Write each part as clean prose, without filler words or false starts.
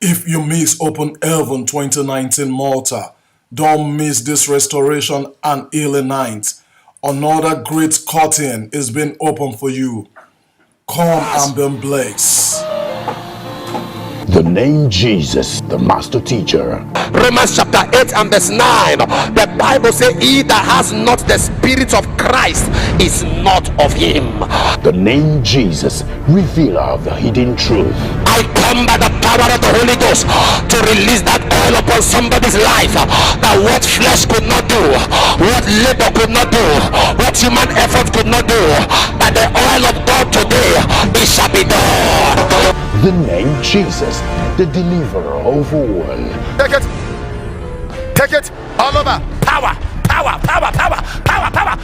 If you miss Open Heaven 2019 Malta, don't miss this restoration and healing night. Another great curtain is being opened for you. Come and be blessed. The name Jesus, the master teacher. Romans chapter 8 and verse 9, the Bible says, he that has not the spirit of Christ is not of him. The name Jesus, revealer of the hidden truth. I come by the power of the Holy Ghost to release that oil upon somebody's life, that what flesh could not do, what labor could not do, what human effort could not do, that the oil of God today, it shall be done. The name Jesus, the deliverer of all. Take it all over. Power.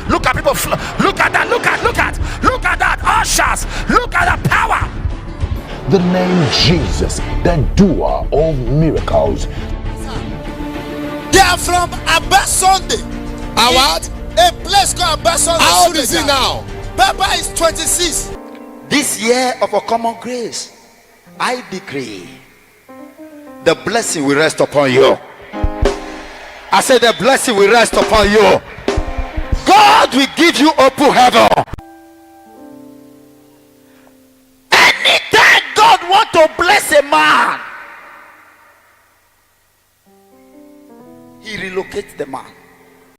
Look at people. Look at that. Look at that. Ushers. Look at the power. The name Jesus, the doer of miracles. They are from Abba Sunday. What? A place called Abba Sunday. How old is he now? Papa is 26. This year of a common grace, I decree the blessing will rest upon you. I said the blessing will rest upon you. God will give you open heaven. Anytime God wants to bless a man, he relocates the man.